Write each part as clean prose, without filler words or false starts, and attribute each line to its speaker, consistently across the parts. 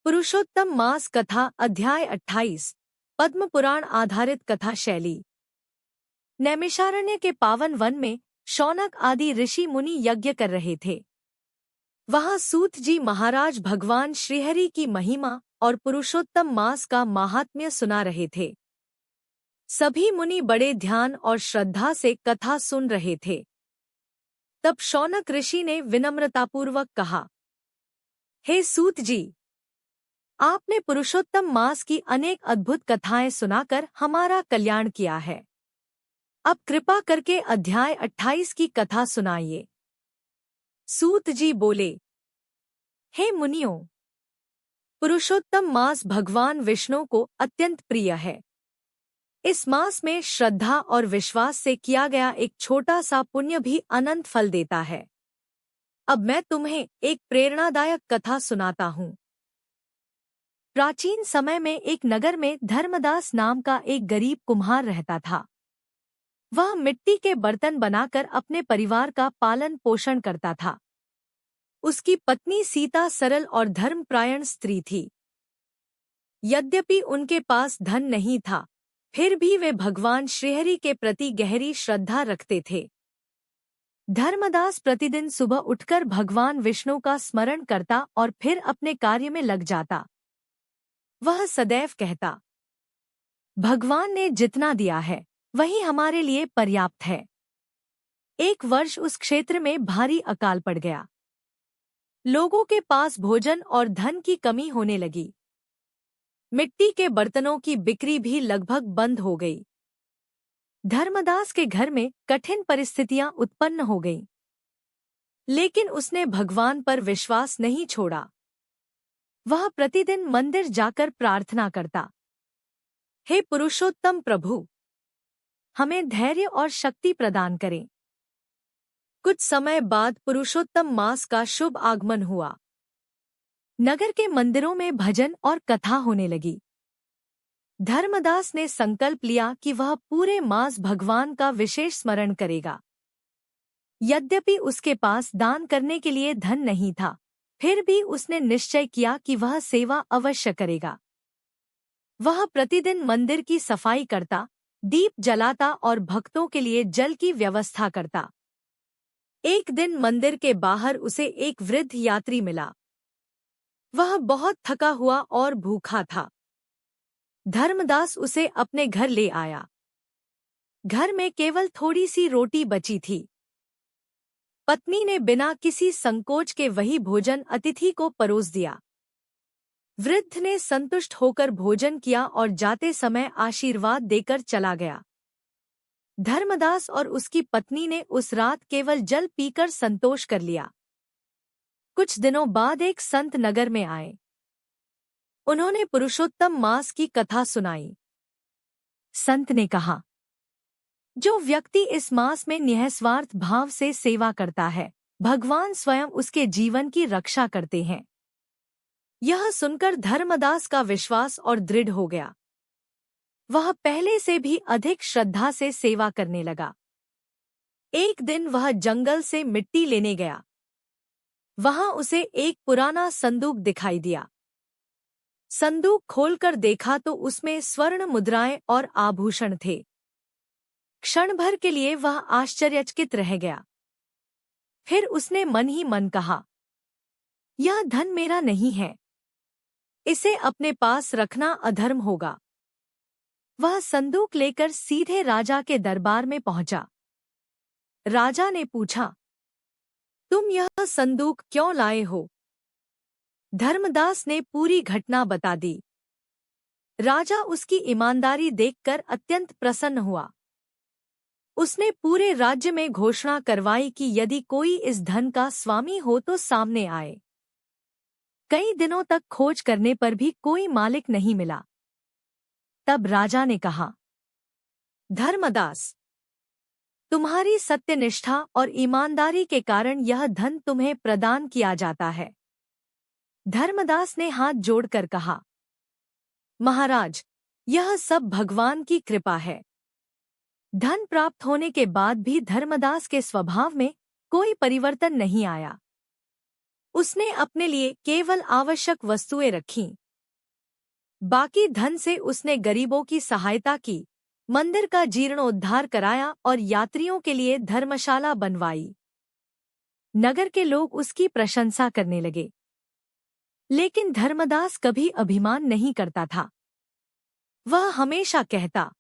Speaker 1: पुरुषोत्तम मास कथा अध्याय 28 पद्म पुराण आधारित कथा शैली। नैमिषारण्य के पावन वन में शौनक आदि ऋषि मुनि यज्ञ कर रहे थे। वहां सूत जी महाराज भगवान श्रीहरि की महिमा और पुरुषोत्तम मास का महात्म्य सुना रहे थे। सभी मुनि बड़े ध्यान और श्रद्धा से कथा सुन रहे थे। तब शौनक ऋषि ने विनम्रतापूर्वक कहा, हे सूत जी, आपने पुरुषोत्तम मास की अनेक अद्भुत कथाएं सुनाकर हमारा कल्याण किया है। अब कृपा करके अध्याय 28 की कथा सुनाइए। सूत जी बोले, हे मुनियों, पुरुषोत्तम मास भगवान विष्णु को अत्यंत प्रिय है। इस मास में श्रद्धा और विश्वास से किया गया एक छोटा सा पुण्य भी अनंत फल देता है। अब मैं तुम्हें एक प्रेरणादायक कथा सुनाता हूँ। प्राचीन समय में एक नगर में धर्मदास नाम का एक गरीब कुम्हार रहता था। वह मिट्टी के बर्तन बनाकर अपने परिवार का पालन पोषण करता था। उसकी पत्नी सीता सरल और धर्मपरायण स्त्री थी। यद्यपि उनके पास धन नहीं था, फिर भी वे भगवान श्रीहरि के प्रति गहरी श्रद्धा रखते थे। धर्मदास प्रतिदिन सुबह उठकर भगवान विष्णु का स्मरण करता और फिर अपने कार्य में लग जाता। वह सदैव कहता, भगवान ने जितना दिया है वही हमारे लिए पर्याप्त है। एक वर्ष उस क्षेत्र में भारी अकाल पड़ गया। लोगों के पास भोजन और धन की कमी होने लगी। मिट्टी के बर्तनों की बिक्री भी लगभग बंद हो गई। धर्मदास के घर में कठिन परिस्थितियां उत्पन्न हो गईं। लेकिन उसने भगवान पर विश्वास नहीं छोड़ा। वह प्रतिदिन मंदिर जाकर प्रार्थना करता, हे पुरुषोत्तम प्रभु, हमें धैर्य और शक्ति प्रदान करें। कुछ समय बाद पुरुषोत्तम मास का शुभ आगमन हुआ। नगर के मंदिरों में भजन और कथा होने लगी। धर्मदास ने संकल्प लिया कि वह पूरे मास भगवान का विशेष स्मरण करेगा। यद्यपि उसके पास दान करने के लिए धन नहीं था, फिर भी उसने निश्चय किया कि वह सेवा अवश्य करेगा। वह प्रतिदिन मंदिर की सफाई करता, दीप जलाता और भक्तों के लिए जल की व्यवस्था करता। एक दिन मंदिर के बाहर उसे एक वृद्ध यात्री मिला। वह बहुत थका हुआ और भूखा था। धर्मदास उसे अपने घर ले आया। घर में केवल थोड़ी सी रोटी बची थी। पत्नी ने बिना किसी संकोच के वही भोजन अतिथि को परोस दिया। वृद्ध ने संतुष्ट होकर भोजन किया और जाते समय आशीर्वाद देकर चला गया। धर्मदास और उसकी पत्नी ने उस रात केवल जल पीकर संतोष कर लिया। कुछ दिनों बाद एक संत नगर में आए। उन्होंने पुरुषोत्तम मास की कथा सुनाई। संत ने कहा, जो व्यक्ति इस मास में निःस्वार्थ भाव से सेवा करता है, भगवान स्वयं उसके जीवन की रक्षा करते हैं। यह सुनकर धर्मदास का विश्वास और दृढ़ हो गया। वह पहले से भी अधिक श्रद्धा से सेवा करने लगा। एक दिन वह जंगल से मिट्टी लेने गया। वहां उसे एक पुराना संदूक दिखाई दिया। संदूक खोलकर देखा तो उसमें स्वर्ण मुद्राएं और आभूषण थे। क्षण भर के लिए वह आश्चर्यचकित रह गया। फिर उसने मन ही मन कहा, यह धन मेरा नहीं है, इसे अपने पास रखना अधर्म होगा। वह संदूक लेकर सीधे राजा के दरबार में पहुंचा। राजा ने पूछा, तुम यह संदूक क्यों लाए हो? धर्मदास ने पूरी घटना बता दी। राजा उसकी ईमानदारी देखकर अत्यंत प्रसन्न हुआ। उसने पूरे राज्य में घोषणा करवाई कि यदि कोई इस धन का स्वामी हो तो सामने आए। कई दिनों तक खोज करने पर भी कोई मालिक नहीं मिला। तब राजा ने कहा, धर्मदास, तुम्हारी सत्यनिष्ठा और ईमानदारी के कारण यह धन तुम्हें प्रदान किया जाता है। धर्मदास ने हाथ जोड़कर कहा, महाराज, यह सब भगवान की कृपा है। धन प्राप्त होने के बाद भी धर्मदास के स्वभाव में कोई परिवर्तन नहीं आया। उसने अपने लिए केवल आवश्यक वस्तुएं रखीं। बाकी धन से उसने गरीबों की सहायता की, मंदिर का जीर्णोद्धार कराया और यात्रियों के लिए धर्मशाला बनवाई। नगर के लोग उसकी प्रशंसा करने लगे। लेकिन धर्मदास कभी अभिमान नहीं करता था। वह हमेशा कहता,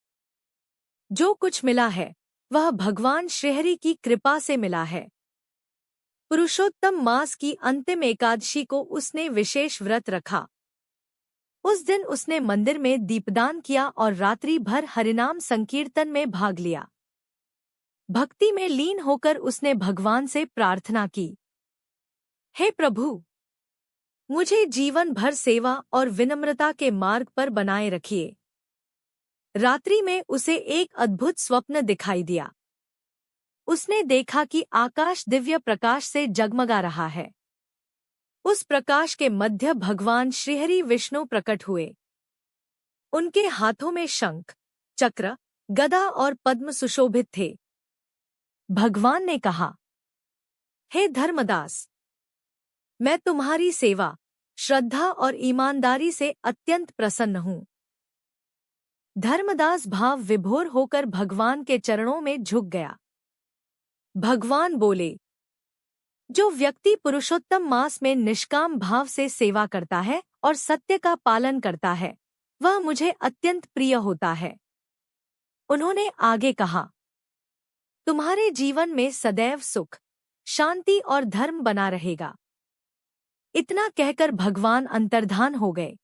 Speaker 1: जो कुछ मिला है वह भगवान श्रीहरि की कृपा से मिला है। पुरुषोत्तम मास की अंतिम एकादशी को उसने विशेष व्रत रखा। उस दिन उसने मंदिर में दीपदान किया और रात्रि भर हरिनाम संकीर्तन में भाग लिया। भक्ति में लीन होकर उसने भगवान से प्रार्थना की, हे प्रभु, मुझे जीवन भर सेवा और विनम्रता के मार्ग पर बनाए रखिए। रात्रि में उसे एक अद्भुत स्वप्न दिखाई दिया। उसने देखा कि आकाश दिव्य प्रकाश से जगमगा रहा है। उस प्रकाश के मध्य भगवान श्रीहरि विष्णु प्रकट हुए। उनके हाथों में शंख, चक्र, गदा और पद्म सुशोभित थे। भगवान ने कहा, हे धर्मदास, मैं तुम्हारी सेवा, श्रद्धा और ईमानदारी से अत्यंत प्रसन्न हूँ। धर्मदास भाव विभोर होकर भगवान के चरणों में झुक गया। भगवान बोले, जो व्यक्ति पुरुषोत्तम मास में निष्काम भाव से सेवा करता है और सत्य का पालन करता है, वह मुझे अत्यंत प्रिय होता है। उन्होंने आगे कहा, तुम्हारे जीवन में सदैव सुख, शांति और धर्म बना रहेगा। इतना कहकर भगवान अंतर्धान हो गए।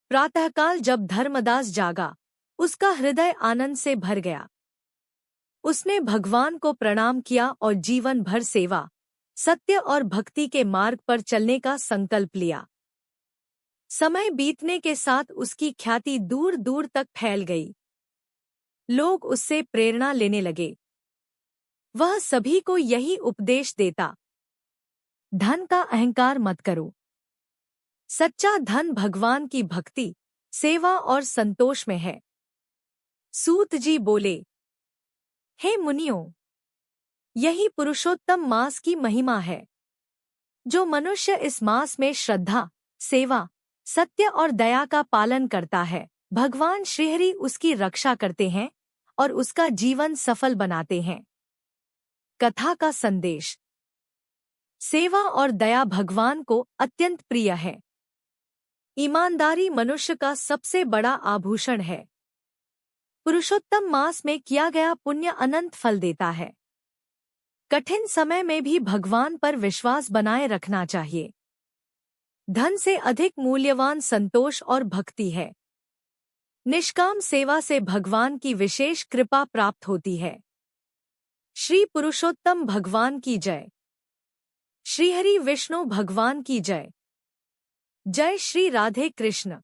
Speaker 1: प्रातःकाल जब धर्मदास जागा, उसका हृदय आनंद से भर गया। उसने भगवान को प्रणाम किया और जीवन भर सेवा, सत्य और भक्ति के मार्ग पर चलने का संकल्प लिया। समय बीतने के साथ उसकी ख्याति दूर दूर तक फैल गई। लोग उससे प्रेरणा लेने लगे। वह सभी को यही उपदेश देता, धन का अहंकार मत करो। सच्चा धन भगवान की भक्ति, सेवा और संतोष में है। सूत जी बोले, हे मुनियों, यही पुरुषोत्तम मास की महिमा है। जो मनुष्य इस मास में श्रद्धा, सेवा, सत्य और दया का पालन करता है, भगवान श्रीहरि उसकी रक्षा करते हैं और उसका जीवन सफल बनाते हैं। कथा का संदेश। सेवा और दया भगवान को अत्यंत प्रिय है। ईमानदारी मनुष्य का सबसे बड़ा आभूषण है। पुरुषोत्तम मास में किया गया पुण्य अनंत फल देता है। कठिन समय में भी भगवान पर विश्वास बनाए रखना चाहिए। धन से अधिक मूल्यवान संतोष और भक्ति है। निष्काम सेवा से भगवान की विशेष कृपा प्राप्त होती है। श्री पुरुषोत्तम भगवान की जय। श्रीहरि विष्णु भगवान की जय। जय श्री राधे कृष्ण।